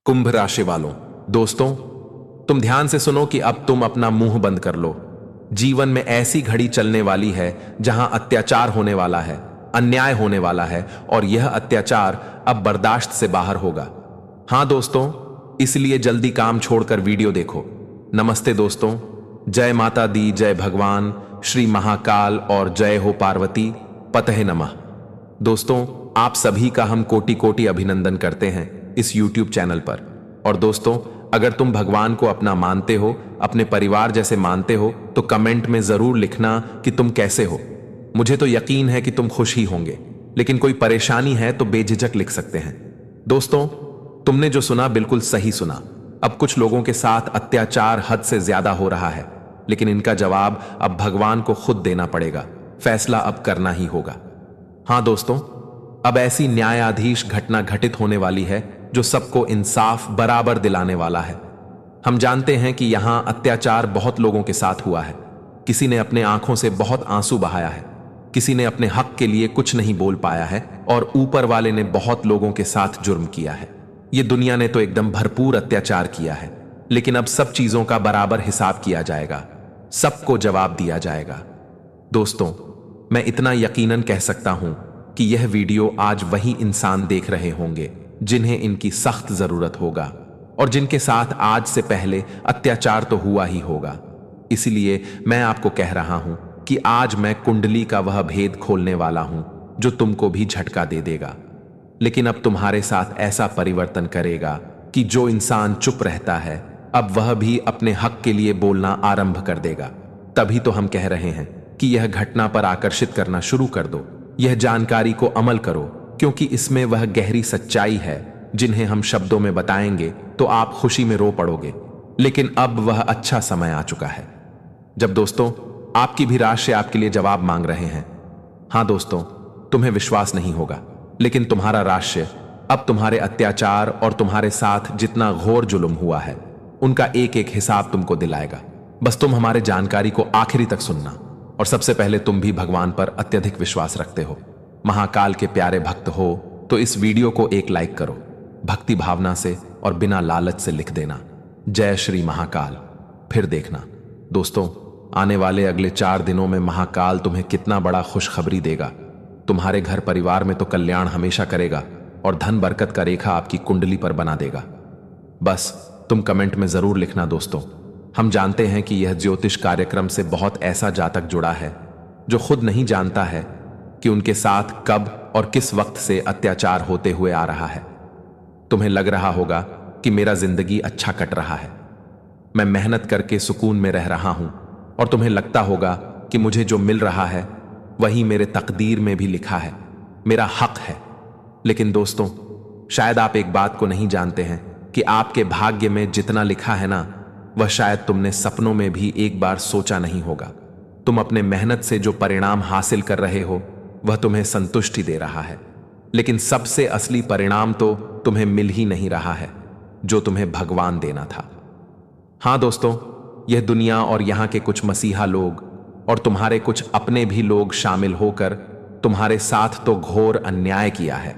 कुंभ राशि वालों, दोस्तों, तुम ध्यान से सुनो कि अब तुम अपना मुंह बंद कर लो। जीवन में ऐसी घड़ी चलने वाली है जहां अत्याचार होने वाला है, अन्याय होने वाला है और यह अत्याचार अब बर्दाश्त से बाहर होगा। हां दोस्तों, इसलिए जल्दी काम छोड़कर वीडियो देखो। नमस्ते दोस्तों, जय माता दी, जय भगवान श्री महाकाल और जय हो पार्वती पतये नमः। दोस्तों, आप सभी का हम कोटि कोटि अभिनंदन करते हैं इस YouTube चैनल पर। और दोस्तों, अगर तुम भगवान को अपना मानते हो, अपने परिवार जैसे मानते हो, तो कमेंट में जरूर लिखना कि तुम कैसे हो। मुझे तो यकीन है कि तुम खुश ही होंगे, लेकिन कोई परेशानी है तो बेझिझक लिख सकते हैं। दोस्तों, तुमने जो सुना बिल्कुल सही सुना। अब कुछ लोगों के साथ अत्याचार हद से ज्यादा हो रहा है, लेकिन इनका जवाब अब भगवान को खुद देना पड़ेगा। फैसला अब करना ही होगा। हां दोस्तों, अब ऐसी न्यायाधीश घटना घटित होने वाली है जो सबको इंसाफ बराबर दिलाने वाला है। हम जानते हैं कि यहां अत्याचार बहुत लोगों के साथ हुआ है। किसी ने अपने आंखों से बहुत आंसू बहाया है, किसी ने अपने हक के लिए कुछ नहीं बोल पाया है, और ऊपर वाले ने बहुत लोगों के साथ जुर्म किया है। ये दुनिया ने तो एकदम भरपूर अत्याचार किया है, लेकिन अब सब चीजों का बराबर हिसाब किया जाएगा, सबको जवाब दिया जाएगा। दोस्तों, मैं इतना यकीनन कह सकता हूं कि यह वीडियो आज वही इंसान देख रहे होंगे जिन्हें इनकी सख्त जरूरत होगा, और जिनके साथ आज से पहले अत्याचार तो हुआ ही होगा। इसलिए मैं आपको कह रहा हूं कि आज मैं कुंडली का वह भेद खोलने वाला हूं जो तुमको भी झटका दे देगा। लेकिन अब तुम्हारे साथ ऐसा परिवर्तन करेगा कि जो इंसान चुप रहता है, अब वह भी अपने हक के लिए बोलना आरंभ कर देगा। तभी तो हम कह रहे हैं कि यह घटना पर आकर्षित करना शुरू कर दो। यह जानकारी को अमल करो, क्योंकि इसमें वह गहरी सच्चाई है जिन्हें हम शब्दों में बताएंगे तो आप खुशी में रो पड़ोगे। लेकिन अब वह अच्छा समय आ चुका है जब दोस्तों आपकी भी राशि आपके लिए जवाब मांग रहे हैं। हां दोस्तों, तुम्हें विश्वास नहीं होगा, लेकिन तुम्हारा राशि अब तुम्हारे अत्याचार और तुम्हारे साथ जितना घोर जुल्म हुआ है उनका एक एक हिसाब तुमको दिलाएगा। बस तुम हमारे जानकारी को आखिरी तक सुनना। और सबसे पहले, तुम भी भगवान पर अत्यधिक विश्वास रखते हो, महाकाल के प्यारे भक्त हो, तो इस वीडियो को एक लाइक करो, भक्ति भावना से और बिना लालच से लिख देना, जय श्री महाकाल। फिर देखना दोस्तों, आने वाले अगले 4 दिनों में महाकाल तुम्हें कितना बड़ा खुशखबरी देगा। तुम्हारे घर परिवार में तो कल्याण हमेशा करेगा और धन बरकत का रेखा आपकी कुंडली पर बना देगा। बस तुम कमेंट में जरूर लिखना दोस्तों। हम जानते हैं कि यह ज्योतिष कार्यक्रम से बहुत ऐसा जातक जुड़ा है जो खुद नहीं जानता है कि उनके साथ कब और किस वक्त से अत्याचार होते हुए आ रहा है। तुम्हें लग रहा होगा कि मेरा जिंदगी अच्छा कट रहा है, मैं मेहनत करके सुकून में रह रहा हूं, और तुम्हें लगता होगा कि मुझे जो मिल रहा है वही मेरे तकदीर में भी लिखा है, मेरा हक है। लेकिन दोस्तों, शायद आप एक बात को नहीं जानते हैं कि आपके भाग्य में जितना लिखा है ना, वह शायद तुमने सपनों में भी एक बार सोचा नहीं होगा। तुम अपने मेहनत से जो परिणाम हासिल कर रहे हो वह तुम्हें संतुष्टि दे रहा है, लेकिन सबसे असली परिणाम तो तुम्हें मिल ही नहीं रहा है जो तुम्हें भगवान देना था। हां दोस्तों, यह दुनिया और यहां के कुछ मसीहा लोग और तुम्हारे कुछ अपने भी लोग शामिल होकर तुम्हारे साथ तो घोर अन्याय किया है।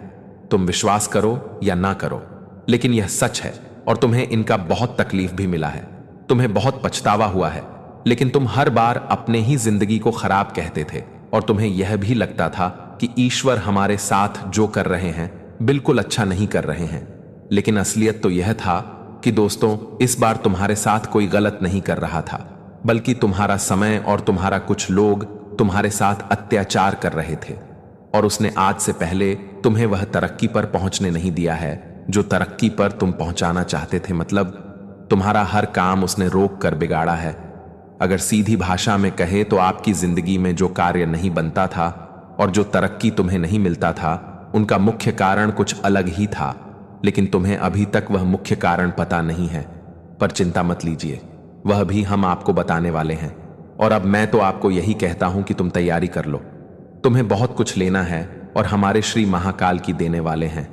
तुम विश्वास करो या ना करो, लेकिन यह सच है, और तुम्हें इनका बहुत तकलीफ भी मिला है, तुम्हें बहुत पछतावा हुआ है। लेकिन तुम हर बार अपने ही जिंदगी को खराब कहते थे, और तुम्हें यह भी लगता था कि ईश्वर हमारे साथ जो कर रहे हैं बिल्कुल अच्छा नहीं कर रहे हैं। लेकिन असलियत तो यह था कि दोस्तों, इस बार तुम्हारे साथ कोई गलत नहीं कर रहा था, बल्कि तुम्हारा समय और तुम्हारा कुछ लोग तुम्हारे साथ अत्याचार कर रहे थे। और उसने आज से पहले तुम्हें वह तरक्की पर पहुंचने नहीं दिया है जो तरक्की पर तुम पहुंचाना चाहते थे। मतलब तुम्हारा हर काम उसने रोक कर बिगाड़ा है। अगर सीधी भाषा में कहे तो आपकी जिंदगी में जो कार्य नहीं बनता था और जो तरक्की तुम्हें नहीं मिलता था, उनका मुख्य कारण कुछ अलग ही था, लेकिन तुम्हें अभी तक वह मुख्य कारण पता नहीं है। पर चिंता मत लीजिए, वह भी हम आपको बताने वाले हैं। और अब मैं तो आपको यही कहता हूं कि तुम तैयारी कर लो। तुम्हें बहुत कुछ लेना है और हमारे श्री महाकाल की देने वाले हैं।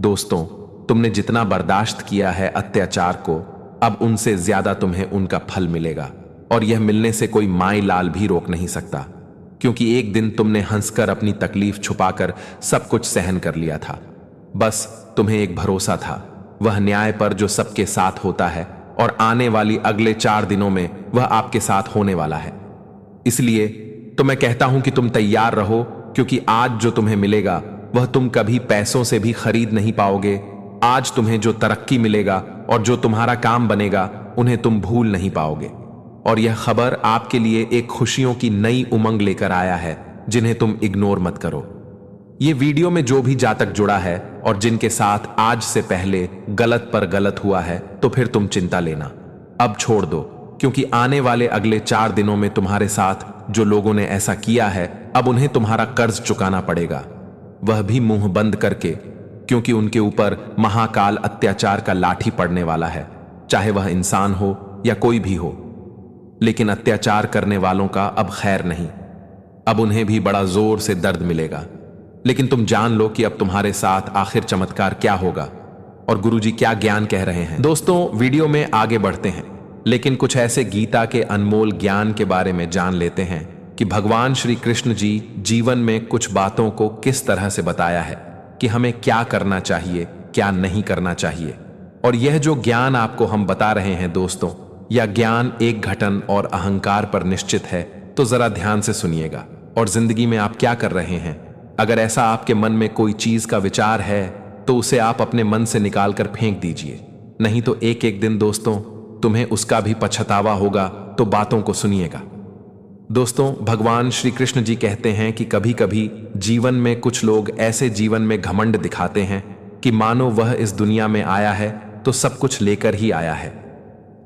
दोस्तों, तुमने जितना बर्दाश्त किया है अत्याचार को, अब उनसे ज्यादा तुम्हें उनका फल मिलेगा, और यह मिलने से कोई माई लाल भी रोक नहीं सकता, क्योंकि एक दिन तुमने हंसकर अपनी तकलीफ छुपाकर सब कुछ सहन कर लिया था। बस तुम्हें एक भरोसा था, वह न्याय पर जो सबके साथ होता है और आने वाली अगले 4 दिनों में वह आपके साथ होने वाला है। इसलिए तो मैं कहता हूं कि तुम तैयार रहो, क्योंकि आज जो तुम्हें मिलेगा वह तुम कभी पैसों से भी खरीद नहीं पाओगे। आज तुम्हें जो तरक्की मिलेगा और जो तुम्हारा काम बनेगा उन्हें तुम भूल नहीं पाओगे। और यह खबर आपके लिए एक खुशियों की नई उमंग लेकर आया है, जिन्हें तुम इग्नोर मत करो। ये वीडियो में जो भी जातक जुड़ा है और जिनके साथ आज से पहले गलत पर गलत हुआ है, तो फिर तुम चिंता लेना अब छोड़ दो, क्योंकि आने वाले अगले 4 दिनों में तुम्हारे साथ जो लोगों ने ऐसा किया है, अब उन्हें तुम्हारा कर्ज चुकाना पड़ेगा, वह भी मुंह बंद करके, क्योंकि उनके ऊपर महाकाल अत्याचार का लाठी पड़ने वाला है, चाहे वह इंसान हो या कोई भी हो। लेकिन अत्याचार करने वालों का अब खैर नहीं, अब उन्हें भी बड़ा जोर से दर्द मिलेगा। लेकिन तुम जान लो कि अब तुम्हारे साथ आखिर चमत्कार क्या होगा और गुरुजी क्या ज्ञान कह रहे हैं। दोस्तों, वीडियो में आगे बढ़ते हैं, लेकिन कुछ ऐसे गीता के अनमोल ज्ञान के बारे में जान लेते हैं कि भगवान श्री कृष्ण जी जीवन में कुछ बातों को किस तरह से बताया है कि हमें क्या करना चाहिए, क्या नहीं करना चाहिए। और यह जो ज्ञान आपको हम बता रहे हैं दोस्तों, यह ज्ञान एक घटन और अहंकार पर निश्चित है, तो जरा ध्यान से सुनिएगा। और जिंदगी में आप क्या कर रहे हैं, अगर ऐसा आपके मन में कोई चीज का विचार है तो उसे आप अपने मन से निकालकर फेंक दीजिए, नहीं तो एक एक दिन दोस्तों तुम्हें उसका भी पछतावा होगा। तो बातों को सुनिएगा दोस्तों। भगवान श्री कृष्ण जी कहते हैं कि कभी कभी जीवन में कुछ लोग ऐसे जीवन में घमंड दिखाते हैं कि मानो वह इस दुनिया में आया है तो सब कुछ लेकर ही आया है।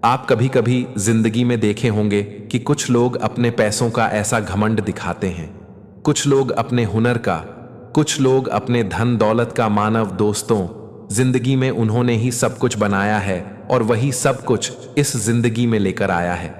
आप कभी कभी जिंदगी में देखे होंगे कि कुछ लोग अपने पैसों का ऐसा घमंड दिखाते हैं, कुछ लोग अपने हुनर का, कुछ लोग अपने धन दौलत का। मानव दोस्तों, जिंदगी में उन्होंने ही सब कुछ बनाया है और वही सब कुछ इस जिंदगी में लेकर आया है।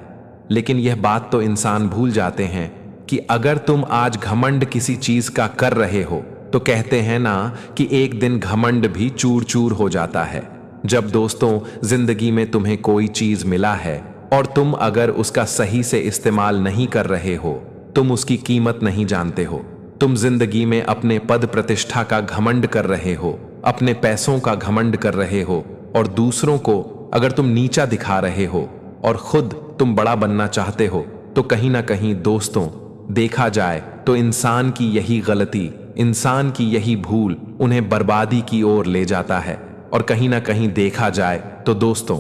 लेकिन यह बात तो इंसान भूल जाते हैं कि अगर तुम आज घमंड किसी चीज का कर रहे हो तो कहते हैं ना कि एक दिन घमंड भी चूर चूर हो जाता है। जब दोस्तों जिंदगी में तुम्हें कोई चीज मिला है और तुम अगर उसका सही से इस्तेमाल नहीं कर रहे हो, तुम उसकी कीमत नहीं जानते हो। तुम जिंदगी में अपने पद प्रतिष्ठा का घमंड कर रहे हो, अपने पैसों का घमंड कर रहे हो, और दूसरों को अगर तुम नीचा दिखा रहे हो और खुद तुम बड़ा बनना चाहते हो, तो कहीं ना कहीं दोस्तों देखा जाए तो इंसान की यही गलती, इंसान की यही भूल उन्हें बर्बादी की ओर ले जाता है। और कहीं ना कहीं देखा जाए तो दोस्तों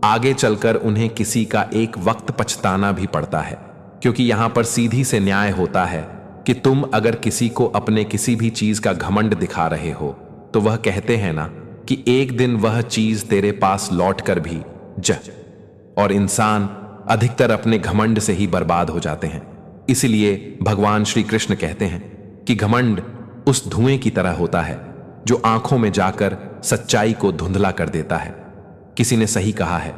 आगे चलकर उन्हें किसी का एक वक्त पछताना भी पड़ता है, क्योंकि यहां पर सीधी से न्याय होता है कि तुम अगर किसी को अपने किसी भी चीज का घमंड दिखा रहे हो तो वह कहते हैं ना कि एक दिन वह चीज तेरे पास लौट कर भी जा। और इंसान अधिकतर अपने घमंड से ही बर्बाद हो जाते हैं। इसलिए भगवान श्री कृष्ण कहते हैं कि घमंड उस धुएं की तरह होता है जो आंखों में जाकर सच्चाई को धुंधला कर देता है। किसी ने सही कहा है,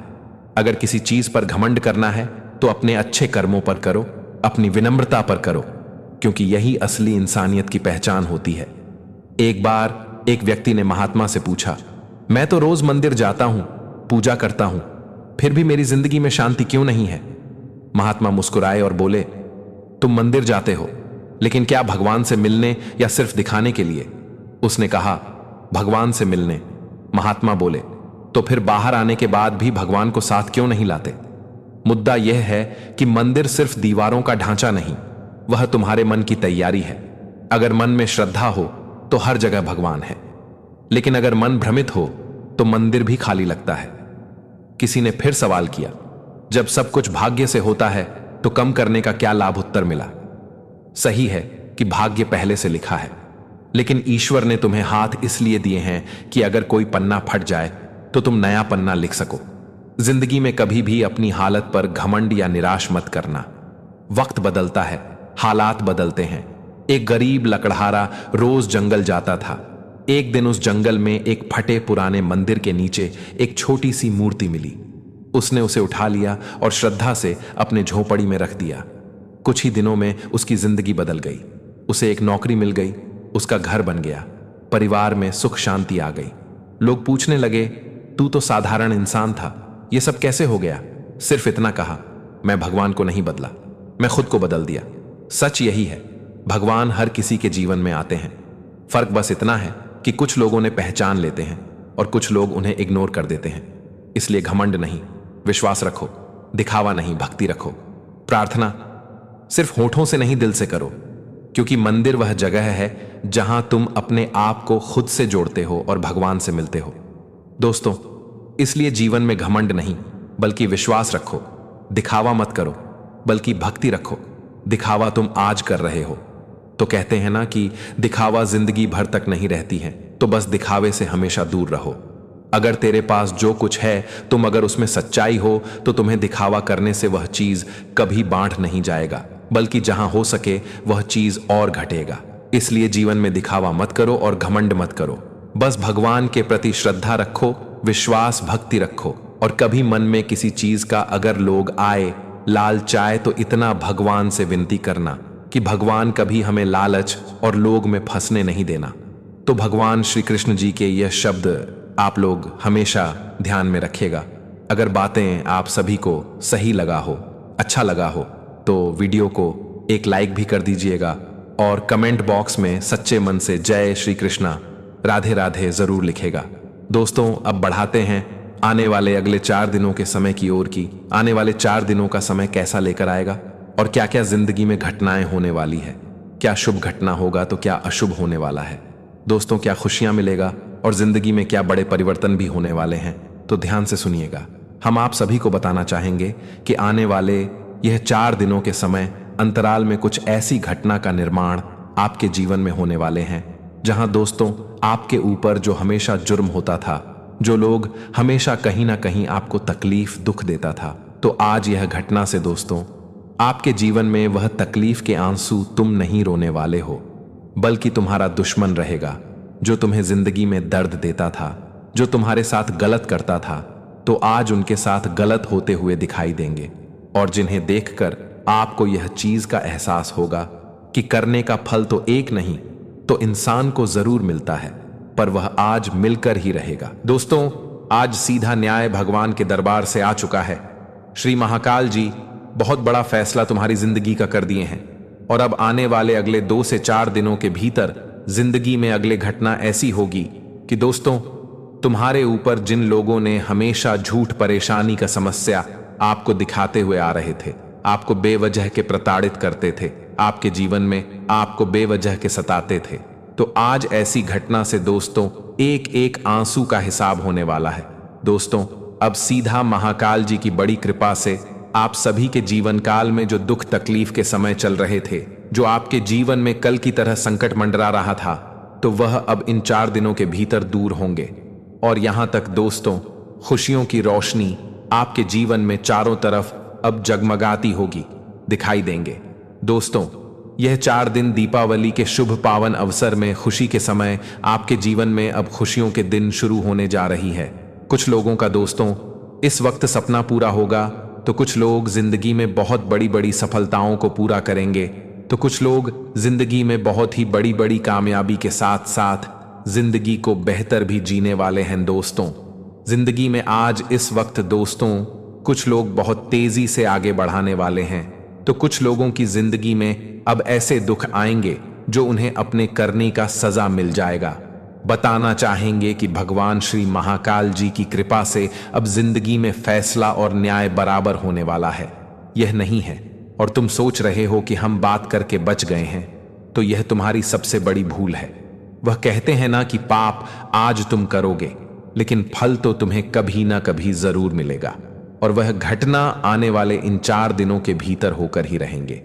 अगर किसी चीज पर घमंड करना है तो अपने अच्छे कर्मों पर करो, अपनी विनम्रता पर करो, क्योंकि यही असली इंसानियत की पहचान होती है। एक बार एक व्यक्ति ने महात्मा से पूछा, मैं तो रोज मंदिर जाता हूं, पूजा करता हूं, फिर भी मेरी जिंदगी में शांति क्यों नहीं है? महात्मा मुस्कुराए और बोले, तुम मंदिर जाते हो, लेकिन क्या भगवान से मिलने या सिर्फ दिखाने के लिए? उसने कहा, भगवान से मिलने। महात्मा बोले, तो फिर बाहर आने के बाद भी भगवान को साथ क्यों नहीं लाते? मुद्दा यह है कि मंदिर सिर्फ दीवारों का ढांचा नहीं, वह तुम्हारे मन की तैयारी है। अगर मन में श्रद्धा हो तो हर जगह भगवान है, लेकिन अगर मन भ्रमित हो तो मंदिर भी खाली लगता है। किसी ने फिर सवाल किया, जब सब कुछ भाग्य से होता है तो कम करने का क्या लाभ? उत्तर मिला, सही है कि भाग्य पहले से लिखा है, लेकिन ईश्वर ने तुम्हें हाथ इसलिए दिए हैं कि अगर कोई पन्ना फट जाए तो तुम नया पन्ना लिख सको। जिंदगी में कभी भी अपनी हालत पर घमंड या निराश मत करना। वक्त बदलता है, हालात बदलते हैं। एक गरीब लकड़हारा रोज जंगल जाता था। एक दिन उस जंगल में एक फटे पुराने मंदिर के नीचे एक छोटी सी मूर्ति मिली। उसने उसे उठा लिया और श्रद्धा से अपने झोपड़ी में रख दिया। कुछ ही दिनों में उसकी जिंदगी बदल गई। उसे एक नौकरी मिल गई, उसका घर बन गया, परिवार में सुख शांति आ गई। लोग पूछने लगे, तू तो साधारण इंसान था, यह सब कैसे हो गया? सिर्फ इतना कहा, मैं भगवान को नहीं बदला, मैं खुद को बदल दिया। सच यही है, भगवान हर किसी के जीवन में आते हैं। फर्क बस इतना है कि कुछ लोगों ने पहचान लेते हैं और कुछ लोग उन्हें इग्नोर कर देते हैं। इसलिए घमंड नहीं, विश्वास रखो, दिखावा नहीं, भक्ति रखो। प्रार्थना सिर्फ होठों से नहीं, दिल से करो, क्योंकि मंदिर वह जगह है जहां तुम अपने आप को खुद से जोड़ते हो और भगवान से मिलते हो। दोस्तों, इसलिए जीवन में घमंड नहीं बल्कि विश्वास रखो, दिखावा मत करो बल्कि भक्ति रखो। दिखावा तुम आज कर रहे हो तो कहते हैं ना कि दिखावा जिंदगी भर तक नहीं रहती है, तो बस दिखावे से हमेशा दूर रहो। अगर तेरे पास जो कुछ है, तुम अगर उसमें सच्चाई हो, तो तुम्हें दिखावा करने से वह चीज कभी बांट नहीं जाएगा, बल्कि जहां हो सके वह चीज और घटेगा। इसलिए जीवन में दिखावा मत करो और घमंड मत करो। बस भगवान के प्रति श्रद्धा रखो, विश्वास भक्ति रखो, और कभी मन में किसी चीज का अगर लोग आए लालचाए तो इतना भगवान से विनती करना कि भगवान कभी हमें लालच और लोग में फंसने नहीं देना। तो भगवान श्री कृष्ण जी के यह शब्द आप लोग हमेशा ध्यान में रखिएगा। अगर बातें आप सभी को सही लगा हो, अच्छा लगा हो, तो वीडियो को एक लाइक भी कर दीजिएगा और कमेंट बॉक्स में सच्चे मन से जय श्री कृष्णा, राधे राधे जरूर लिखेगा। दोस्तों, अब बढ़ाते हैं आने वाले अगले 4 दिनों के समय की ओर की। आने वाले 4 दिनों का समय कैसा लेकर आएगा और क्या क्या जिंदगी में घटनाएं होने वाली है, क्या शुभ घटना होगा तो क्या अशुभ होने वाला है। दोस्तों, क्या खुशियां मिलेगा और जिंदगी में क्या बड़े परिवर्तन भी होने वाले हैं, तो ध्यान से सुनिएगा। हम आप सभी को बताना चाहेंगे कि आने वाले यह 4 दिनों के समय अंतराल में कुछ ऐसी घटना का निर्माण आपके जीवन में होने वाले हैं जहां दोस्तों आपके ऊपर जो हमेशा जुर्म होता था, जो लोग हमेशा कहीं ना कहीं आपको तकलीफ दुख देता था, तो आज यह घटना से दोस्तों आपके जीवन में वह तकलीफ के आंसू तुम नहीं रोने वाले हो, बल्कि तुम्हारा दुश्मन रहेगा जो तुम्हें जिंदगी में दर्द देता था, जो तुम्हारे साथ गलत करता था, तो आज उनके साथ गलत होते हुए दिखाई देंगे। और जिन्हें देखकर आपको यह चीज का एहसास होगा कि करने का फल तो एक नहीं तो इंसान को जरूर मिलता है, पर वह आज मिलकर ही रहेगा। दोस्तों, आज सीधा न्याय भगवान के दरबार से आ चुका है। श्री महाकाल जी बहुत बड़ा फैसला तुम्हारी जिंदगी का कर दिए हैं और अब आने वाले अगले 2 से 4 दिनों के भीतर जिंदगी में अगले घटना ऐसी होगी कि दोस्तों तुम्हारे ऊपर जिन लोगों ने हमेशा झूठ परेशानी का समस्या आपको दिखाते हुए आ रहे थे, आपको बेवजह के प्रताड़ित करते थे, आपके जीवन में आपको बेवजह के सताते थे, तो आज ऐसी घटना से दोस्तों एक एक आंसू का हिसाब होने वाला है। दोस्तों, अब सीधा महाकाल जी की बड़ी कृपा से आप सभी के जीवन काल में जो दुख तकलीफ के समय चल रहे थे, जो आपके जीवन में कल की तरह संकट मंडरा रहा था, तो वह अब इन 4 दिनों के भीतर दूर होंगे। और यहां तक दोस्तों खुशियों की रोशनी आपके जीवन में चारों तरफ अब जगमगाती होगी, दिखाई देंगे। दोस्तों, यह 4 दिन दीपावली के शुभ पावन अवसर में खुशी के समय आपके जीवन में अब खुशियों के दिन शुरू होने जा रही है। कुछ लोगों का दोस्तों इस वक्त सपना पूरा होगा, तो कुछ लोग जिंदगी में बहुत बड़ी बड़ी सफलताओं को पूरा करेंगे, तो कुछ लोग जिंदगी में बहुत ही बड़ी बड़ी कामयाबी के साथ साथ जिंदगी को बेहतर भी जीने वाले हैं। दोस्तों, जिंदगी में आज इस वक्त दोस्तों कुछ लोग बहुत तेजी से आगे बढ़ाने वाले हैं, तो कुछ लोगों की जिंदगी में अब ऐसे दुख आएंगे जो उन्हें अपने करने का सजा मिल जाएगा। बताना चाहेंगे कि भगवान श्री महाकाल जी की कृपा से अब जिंदगी में फैसला और न्याय बराबर होने वाला है। यह नहीं है और तुम सोच रहे हो कि हम बात करके बच गए हैं, तो यह तुम्हारी सबसे बड़ी भूल है। वह कहते हैं ना कि पाप आज तुम करोगे लेकिन फल तो तुम्हें कभी ना कभी जरूर मिलेगा, और वह घटना आने वाले इन 4 दिनों के भीतर होकर ही रहेंगे।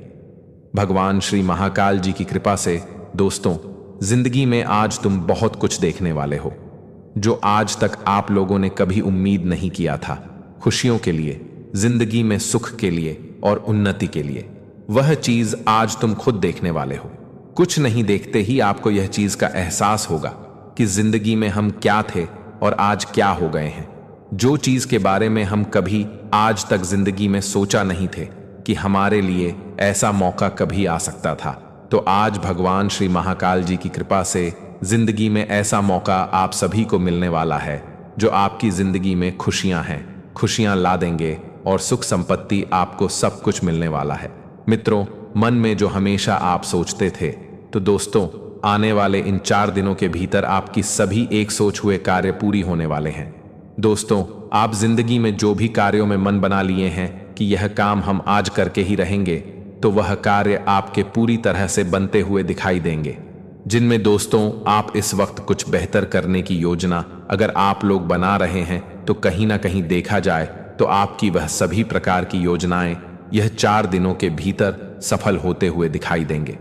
भगवान श्री महाकाल जी की कृपा से दोस्तों जिंदगी में आज तुम बहुत कुछ देखने वाले हो जो आज तक आप लोगों ने कभी उम्मीद नहीं किया था। खुशियों के लिए, जिंदगी में सुख के लिए और उन्नति के लिए, वह चीज आज तुम खुद देखने वाले हो। कुछ नहीं देखते ही आपको यह चीज का एहसास होगा कि जिंदगी में हम क्या थे और आज क्या हो गए हैं। जो चीज के बारे में हम कभी आज तक जिंदगी में सोचा नहीं थे कि हमारे लिए ऐसा मौका कभी आ सकता था, तो आज भगवान श्री महाकाल जी की कृपा से जिंदगी में ऐसा मौका आप सभी को मिलने वाला है जो आपकी जिंदगी में खुशियां हैं, खुशियां ला देंगे और सुख संपत्ति आपको सब कुछ मिलने वाला है। मित्रों, मन में जो हमेशा आप सोचते थे, तो दोस्तों आने वाले इन 4 दिनों के भीतर आपकी सभी एक सोच हुए कार्य पूरी होने वाले हैं। दोस्तों, आप जिंदगी में जो भी कार्यों में मन बना लिए हैं कि यह काम हम आज करके ही रहेंगे, तो वह कार्य आपके पूरी तरह से बनते हुए दिखाई देंगे। जिनमें दोस्तों आप इस वक्त कुछ बेहतर करने की योजना अगर आप लोग बना रहे हैं, तो कहीं ना कहीं देखा जाए तो आपकी वह सभी प्रकार की योजनाएं यह 4 दिनों के भीतर सफल होते हुए दिखाई देंगे।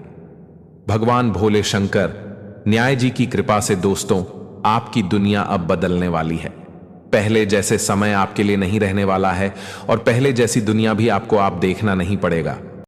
भगवान भोले शंकर न्याय जी की कृपा से दोस्तों आपकी दुनिया अब बदलने वाली है। पहले जैसे समय आपके लिए नहीं रहने वाला है और पहले जैसी दुनिया भी आपको आप देखना नहीं पड़ेगा।